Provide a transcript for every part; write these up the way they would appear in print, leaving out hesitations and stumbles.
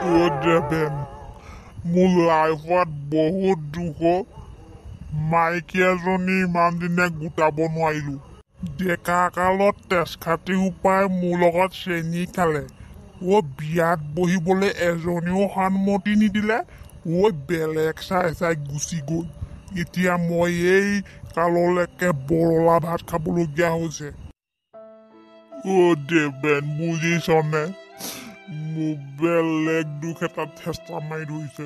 দেবেন মোৰ লাইফত বহুত দুখ মাইকী এজনী ইমান দিনে গোটাব নোৱাৰিলোঁ ডেকা কালত তেজ খাতি উপাই মোৰ লগত চেনি খালে বিয়াত বহিবলৈ এজনীও সন্মতি নিদিলে বেলেগ চাই চাই গুচি গ'ল এতিয়া মই এই কাললৈকে বৰলা ভাত খাবলগীয়া হৈছে দেবেন বুজিছনে মোক বেলেগ দুখ এটা চেষ্টা মাৰি ধৰিছে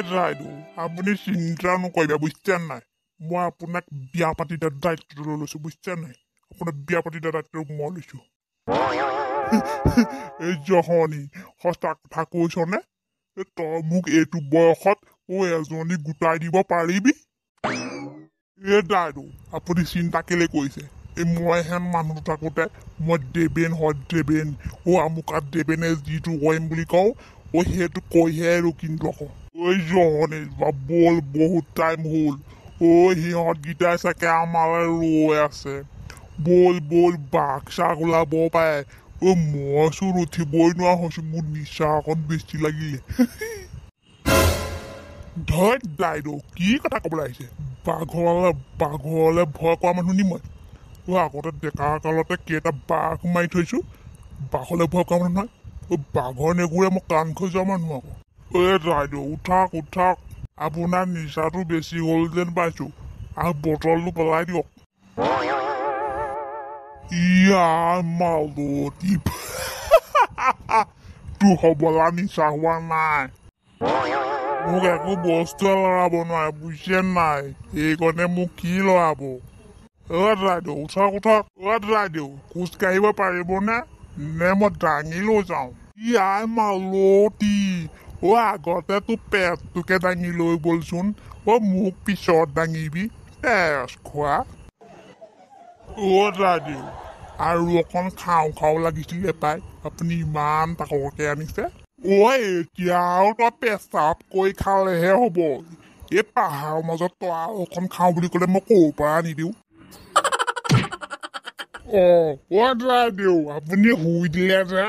বাইদেউ আপুনি চিন্তা নকৰিব বুজিছে নাই মই আপোনাক বিয়া পাতি দিয়া দায়িত্ব লৈ লৈছো বুজিছে নাই আপোনাক বিয়া পাতি দিয়া দায়িত্ব মই লৈছো এই জহনী সঁচা কথা কৈছনে তই মোক এইটো বয়সত এজনী গোটাই দিব পাৰিবি বাইদেউ আপুনি চিন্তা কেলে কৰিছে মই হেন মানুহ থাকোঁতে মই দেবেন হয় দেবেন আমুকাত দেবেনে যিটো কৰিম বুলি কওঁ সেইটো কৈহে আৰু কিন্তু আকৌ জহনী বল বহুত টাইম হ'ল সিহঁতকেইটাই চাগে আমালৈ ৰৈ আছে বল বল বাঘ চাঘ ওলাব পাৰে মই চোন উঠিবই নোৱাৰা হৈছো মোৰ নিচা অকণ বেছি লাগিলে ধৈত বাইদেউ কি কথা ক'বলৈ আহিছে বাঘৰলে ভয় কৰা মানুহ নি মই আগতে ডেকা কালতে কেইটা বাঘ মাৰি থৈছো বাঘলৈ ভয় কৰা মানুহ নহয় বাঘৰ নেগুৰে মই কাণ খৈ যোৱা মানুহ আকৌ বাইদেউ উঠক উঠক আপোনাৰ নিচাটো বেছি হ'ল যেন পাইছো আৰু বটলটো পেলাই দিয়ক মালতী তোৰ হবলা নিচা হোৱা নাই মোক একো বস্তুৱে লৰাব নোৱাৰে বুজিছে নাই সেইকাৰণে মোক কি লৰাব বাইদেউ উঠক উঠক বাইদেউ খোজ কাঢ়িব পাৰিবনে নে মই দাঙি লৈ যাওঁ মালতী আগতে তোৰ পেটটোকে দাঙি লৈ গ'লচোন মোক পিছত দাঙিবি তেজ খোৱা বাইদেউ আৰু অকণ খাওঁ খাওঁ লাগিছিলে পাই আপুনি ইমান তাকৰকে আনিছে এতিয়াও তই পেচাব কৰি খালেহে হ'ব এই পাহাৰৰ মাজত তই আৰু অকণ খাওঁ বুলি ক'লে মই ক'ৰ পৰা আনি দিওঁ বাইদেউ আপুনি শুই দিলে যে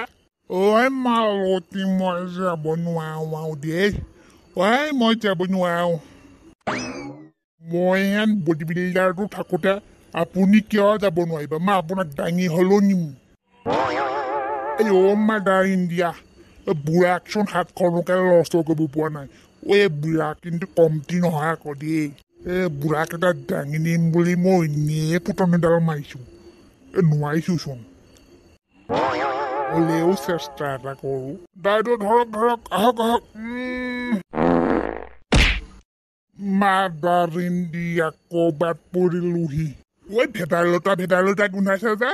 মালতী মই যাব নোৱাৰো আৰু দেই মই যাব নোৱাৰো মই হেন বডি বিল্ডাৰটো থাকোঁতে আপুনি কিয় যাব নোৱাৰিব মই আপোনাক দাঙি হ'লেও নিম মাদাৰ ইণ্ডিয়া বুঢ়াকচোন হাতখনকে লৰচৰ কৰিব পৰা নাই বুঢ়া কিন্তু কমটি নহয় আকৌ দেই বুঢ়াক এটা দাঙি নিম বুলি মই এনেই ফুটনিডাল মাৰিছো নোৱাৰিছোচোন হ'লেও চেষ্টা এটা কৰো বাইদেউ ধৰক ধৰক আহক আহক মাদাৰ ইণ্ডিয়া ক'ৰবাত পৰিলোহি ভেদাইলতা গোন্ধাইছে যে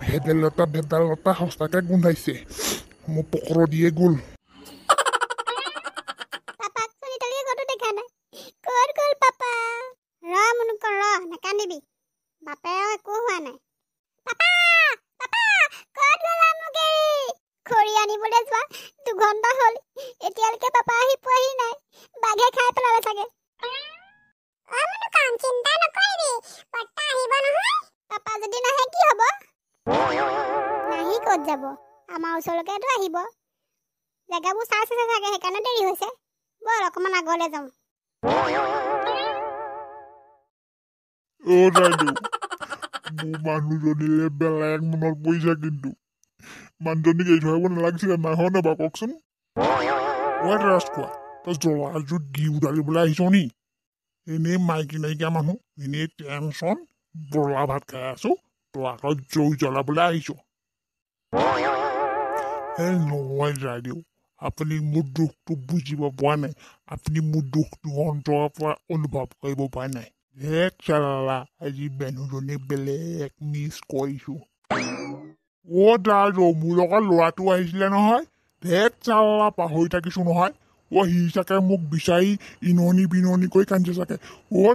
ভেদাইলতা সঁচাকে গোন্ধাইছে মোৰ পকৰ দিয়ে গ'ল দুঘণ্টা হ'ল এতিয়ালৈকে পাপা আহি পোৱাহি নাই বাঘে খাই পেলালে চাগে চিন্তা নকৰিবি পট্টা আহিব নহয় পাপা যদি নাহে কি হ'ব নাহি ক'ত যাব আমাৰ ওচৰলৈকেতো আহিব জেগাবোৰ চাইছে চাগে সেইকাৰণে দেৰি হৈছে বল অকণমান আগলৈ যাওঁ বাইদেউ মোৰ মানুহজনীলে বেলেগ মনত পৰিছে কিন্তু মানুহজনীক এৰি থৈ আহিব নালাগিছিলে নহয় নে বাৰু কওকচোন ৰাজখোৱা তই জ্বলাজুত ঘি উদালিবলৈ আহিছ নি এনেই মাইকী নাইকিয়া মানুহ এনেই টেনচন বৰলা ভাত খাই আছো তই আকৌ জুই জ্বলাবলৈ আহিছ নহয় বাইদেউ আপুনি মোৰ দুখটো বুজিব পৰা নাই আপুনি মোৰ দুখটো অন্তৰৰ পৰা অনুভৱ কৰিব পৰা নাই আজি মানুহজনী বেলেগ মিছ কৰিছো দাদু মোৰ লগত ল'ৰাটো আহিছিলে নহয় পাহৰি থাকিছো নহয় সি চাগে মোক বিচাৰি ইননি বিননি কৰি কান্দিছে চাগে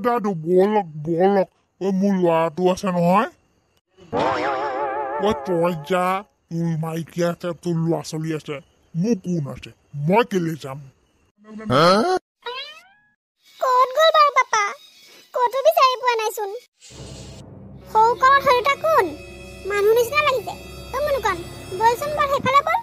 দাদু বলক বলক মোৰ ল'ৰাটো আছে নহয় তই যা তোৰ মাইকী আছে তোৰ ল'ৰা ছোৱালী আছে মোৰ কোন আছে মই কেলে যাম ক'ত গ'ল বাৰু পাপা ক'তো বিচাৰি পোৱা নাইচোন সৰু কণত সৰুটা কোন মানুহ নিচিনা লাগিছে তই মনুকণ বলচোন বল সেইফালে বল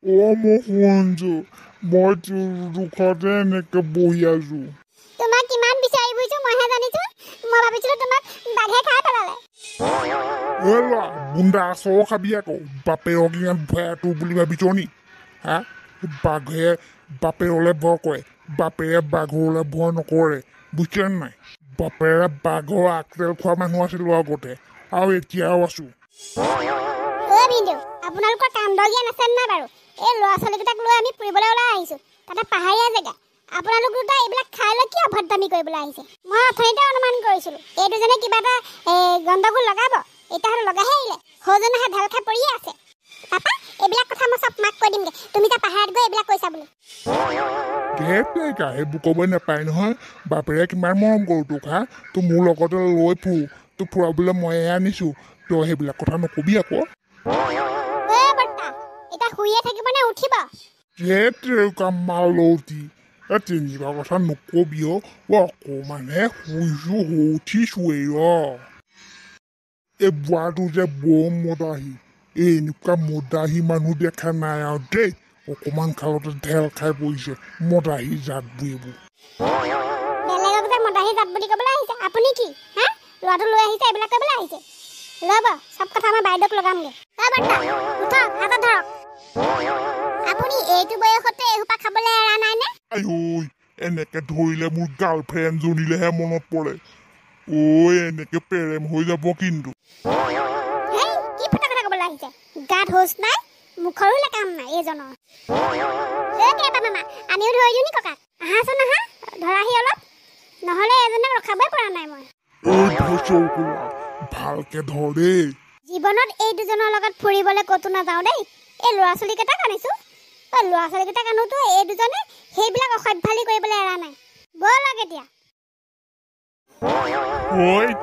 মই শুনিছো মই দুখতে এনেকে বহি আছো তোমাক কিমান বিচাৰি বুজিছো মইহে জানিছো মই ভাবিছিলো তোমাক বাঘে খাই পেলালে এলা গুণ্ডা আচৰ খাবি আকৌ বাপেৰক ইমান ভয়াটো বুলি ভাবিছ নি হা বাঘে বাপেৰলে ভয় কৰে বাপেৰে বাঘৰলে ভয় নকৰে বুজিছে নাই বাপেৰে বাঘৰ আগতেল খোৱা মানুহ আছিলো আগতে আৰু এতিয়াও আছো বিন্দু আপোনালোকৰ কাণ্ড জ্ঞান আছে নাই বাৰু এই ল'ৰা ছোৱালীকেইটাক লৈ আমি ফুৰিবলৈ ওলাই আহিছো তাতে পাহাৰীয়া জেগা আপোনালোক দুটা এইবিলাক খাই লৈ কিয় ভদ্দামি কৰিবলৈ আহিছে মই অথনিতে অনুমান কৰিছিলো এই দুজনে কিবা এটা গণ্ডগোল লগাব এতিয়াহে লগাহে আহিলে সৌজনেহে ঢাল খাই পৰিয়ে আছে পাপা এইবিলাক কথা মই চব মাক কৈ দিমগে তুমি তাৰ পাহাৰত গৈ এইবিলাক কৈছা বুলি সেইবোৰ ক'ব নাপায় নহয় বাপেৰে কিমান মৰম কৰোঁ তোক হা তোৰ মোৰ লগতে লৈ ফুৰো তোক ফুৰাবলৈ ময়ে আনিছো তই সেইবিলাক কথা নকবি আকৌ এতিয়া শুইয়ে থাকিব নে উঠিব মালতি তেনেকুৱা কথা নকবি অকণমানহে শুইছো উঠিছোৱেই এই বুঢ়াটো যে বৰ মদাহী এনেকুৱা মদাহী মানুহ দেখা নাই আৰু দেই অকণমান খালতে ঢেল খাই পৰিছে মদাহী জাতবোৰ এইবোৰ বেলেগক যে মদাহী জাত বুলি ক'বলৈ আহিছে আপুনি কি হা ল'ৰাটো লৈ আহিছে এইবিলাক কৰিবলৈ আহিছে ৰ'ব চব কথা মই বাইদেউক লগামগে উঠক হাতত ধৰক আপুনি এইটো বয়সতে এসোপা খাবলৈ এৰা নাই নে এনেকে ধৰিলে মোৰ গাৰ্লফ্ৰেণ্ড জনিলেহে মনত পৰে এনেকে প্ৰেম হৈ যাব কিন্তু কি ফটা কথা ক'বলৈ আহিছে গাত হোচ নাই মুখৰো কাম নাই এইজনৰ মামা আমিও ধৰি দিওঁ নি ককাক আহাচোন আহা ধৰাহি অলপ নহ'লে এজনক ৰখাবই পৰা নাই মই ভালকে ধৰ দেই জীৱনত এই দুজনৰ লগত ফুৰিবলৈ ক'তো নাযাওঁ দেই এই ল'ৰা ছোৱালীকেইটাক আনিছো ল'ৰা ছোৱালীকেইটাক আনোতো এই দুজনে সেইবিলাক অসভ্যালি কৰিবলৈ এৰা নাই ব'লক এতিয়া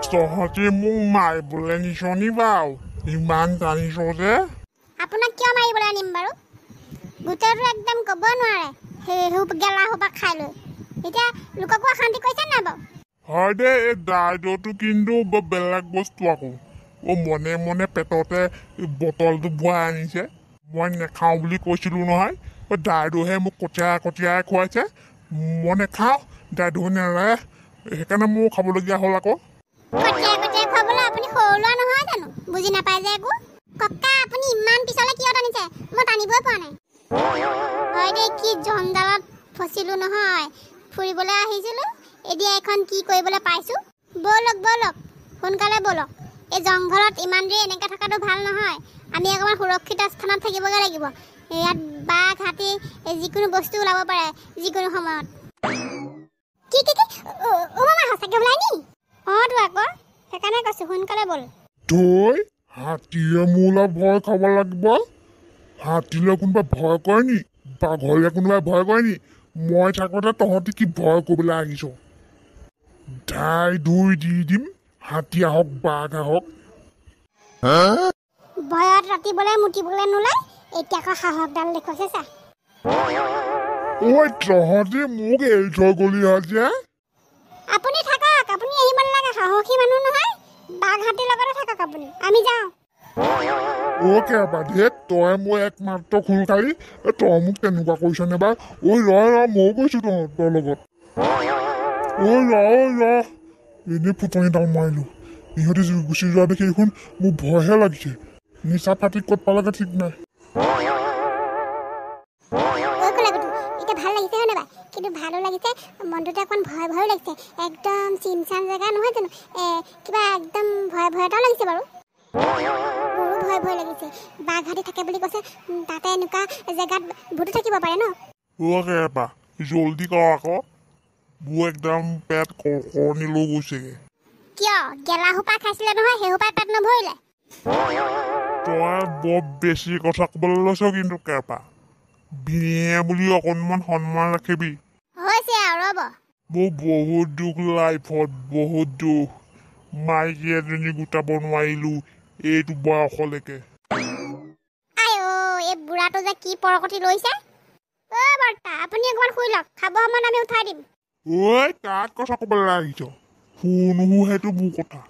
তহঁতি মোক মাৰিবলৈ নিছ নি বাৰু ইমান জানিছ যে আপোনাক কিয় মাৰিবলৈ আনিম বাৰু গোটেইটো একদম ক'ব নোৱাৰে সেই গেলা সোপা খাই লৈ এতিয়া লোককো অশান্তি কৰিছে নাই বাৰু হয় দে এই দাইদেউটো কিন্তু বেলেগ বস্তু আকৌ মনে মনে পেটতে বটলটো ভৰাই আনিছে মই নেখাওঁ বুলি কৈছিলোঁ নহয় দাইদেউহে মোক কটিয়াই খুৱাইছে মই নেখাওঁ দাইদেউ নেৰে সেইকাৰণে মোৰ খাবলগীয়া হ'ল আকৌ কটিয়াই খুৱাবলৈ আপুনি সৰু ল'ৰা নহয় জানো বুজি নাপায় যে একো ককা আপুনি ইমান পিছলৈ কিয় টানিছে মই টানিবই পৰা নাই হয় দে কি জঞ্জালত ফচিলোঁ নহয় ফুৰিবলৈ আহিছিলোঁ এতিয়া এখন কি কৰিবলৈ পাইছোঁ ব'লক সোনকালে ব'লক এই জংঘলত ইমান দেৰি এনেকৈ থকাটো ভাল নহয় আমি অকণমান সুৰক্ষিত স্থানত থাকিবগৈ লাগিব ইয়াত বাঘ হাতী যিকোনো বস্তু ওলাব পাৰে যিকোনো সময়ত কি মামা সঁচাকৈ ওলাই নি তো আকৌ সেইকাৰণে কৈছোঁ সোনকালে ব'ল তই হাতীয়ে মোলৈ ভয় খাব লাগিব হাতীলৈ কোনোবাই ভয় কৰে নি বাঘলৈ কোনোবাই ভয় কৰে নি মই থাকোঁতে তহঁতি কি ভয় কৰিবলৈ আহিছ ধাই ধুই দি দিম হাতী আহক বাঘ আহক ভয়ত ৰাতিবলৈ মুতিবলৈ নোলায় এতিয়া আকৌ সাহসডাল দেখুৱাইছে চা তহঁতি মোক এৰি থৈ গলি যে আপুনি থাকক আপুনি আহিব নালাগে সাহসী মানুহ নহয় বাঘ হাতীৰ লগতে থাকক আপুনি আমি যাওঁ তই মই একমাত্ৰ খোল খালি তই মোক তেনেকুৱা কৰিছ নে বা ময়ো কৈছোঁ তহঁতৰ লগত এনেই ফুটনিডাল মাৰিলোঁ ইহঁতে গুচি যোৱা দেখি দেখোন মোৰ ভয়হে লাগিছে নিচা ফাটি ক'ত পালেগে ঠিক নাই এতিয়া ভাল লাগিছে হয় নাই কিন্তু ভালো লাগিছে মনটোতে অকণ ভয় লাগিছে একদম চিমচাম জেগা নহয় জানো কিবা একদম ভয় এটাও লাগিছে বাৰু বহুত ভয় লাগিছে বাঘ হাতী থাকে বুলি কৈছে তাতে এনেকুৱা জেগাত ভূতো থাকিব পাৰে ন জলদি কৰ আকৌ মোৰ একদম পেট কৰণি লৈ গৈছেগে কিয় গেলা সোপা খাইছিলে নহয় সেই সোপাই পেট নভৰিলে তই বৰ বেছি কথা ক'বলৈ লৈছ কিন্তু কেপা বিনিয়ে বুলি অকণমান সন্মান ৰাখিবি হৈছে আৰু ৰ'ব মোৰ বহুত দুখ লাইফত বহুত দুখ মাইকী এজনী গোটাব নোৱাৰিলোঁ এইটো বয়সলৈকে এই বুঢ়াটো যে কি পৰকটি লৈছে বৰ্তা আপুনি অকণমান শুই লওক খাব সময়ত আমি উঠাই দিম কাক কথা ক'বলৈ আহিছ শুনো সেইটো মোৰ কথা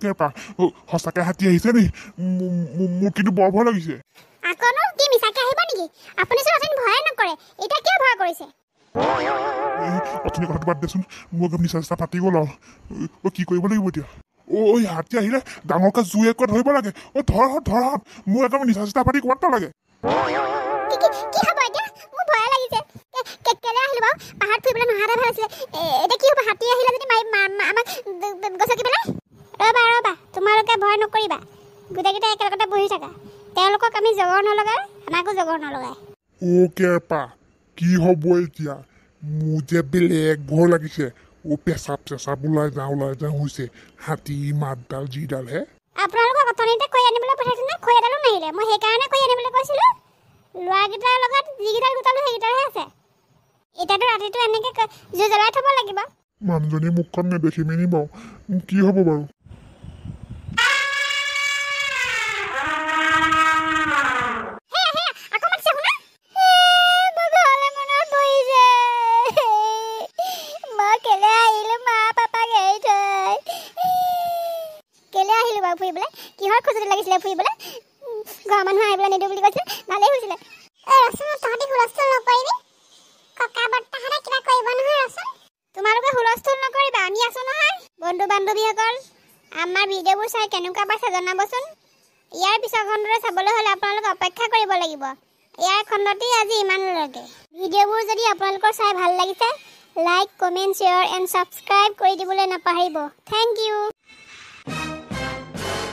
কেপা সঁচাকে হাতী আহিছে নি মোৰ কিন্তু বৰ ভয় লাগিছে আকনো কি মিছাকে আহিব নেকি আপুনি চোন ভয় নকৰে এটা কিয় ভয় কৰিছে অথনি কথাটো বাদ দেচোন মোৰ নিচা চিচা ফাটি গ'ল আৰু কি কৰিব লাগিব এতিয়া ঐ হাতী আহিলে ডাঙৰকৈ জুই একোৱা ধৰিব লাগে ধৰ মোৰ একদম নিচা চিচা ফাটি ক'ত নালাগে কি হ'ব এতিয়া মোৰ ভয় লাগিছে কেলে আহিলো বাৰু পাহাৰত ফুৰিবলৈ নহাতে ভাল আছিলে এতিয়া কি হ'ব হাতী আহিলে যদি আমাক গছকি পেলাই ৰ'বা তোমালোকে ভয় নকৰিবা গোটেইকেইটা একেলগতে বহি থাকা তেওঁলোকক আমি জগৰ নলগাই আমাকো জগৰ নলগাই কেপা কি হ'ব এতিয়া মোৰ যে বেলেগ ভয় লাগিছে পেচাব ওলাই যাওঁ হৈছে হাতী মাতডাল যিডালহে আপোনালোকক অথনিতে খৰি আনিবলৈ পঠাইছিলে খৰি এডালো নাহিলে মই সেইকাৰণে খৰি আনিবলৈ কৈছিলোঁ ল'ৰাকেইটাৰ লগত যিকেইডাল গোটালো সেইকেইটাৰহে আছে এতিয়াতো ৰাতিটো এনেকৈ জুই জ্বলাই থ'ব লাগিব মানুহজনী মুখখন নেদেখি মেলি বাৰু কি হ'ব বাৰু কিহৰ খুজুতি লাগিছিলে ফুৰিবলৈ ঘৰৰ মানুহ আহিবলৈ নিদিওঁ বুলি কৈছিলে ভালেই হৈছিলে ৰচোন তহঁতি হুলস্থুল নকৰিবি ককা বৰ্তাহঁতে কিবা কৰিব নহয় ৰচোন তোমালোকে হুলস্থুল নকৰিবা আমি আছো নহয় বন্ধু বান্ধৱীসকল আমাৰ ভিডিঅ'বোৰ চাই কেনেকুৱা পাইছে জনাবচোন ইয়াৰ পিছৰ খণ্ডটো চাবলৈ হ'লে আপোনালোকে অপেক্ষা কৰিব লাগিব ইয়াৰ খণ্ডতেই আজি ইমানলৈকে ভিডিঅ'বোৰ যদি আপোনালোকৰ চাই ভাল লাগিছে like comment share and subscribe কৰি দিবলৈ নাপাহৰিব থেংক ইউ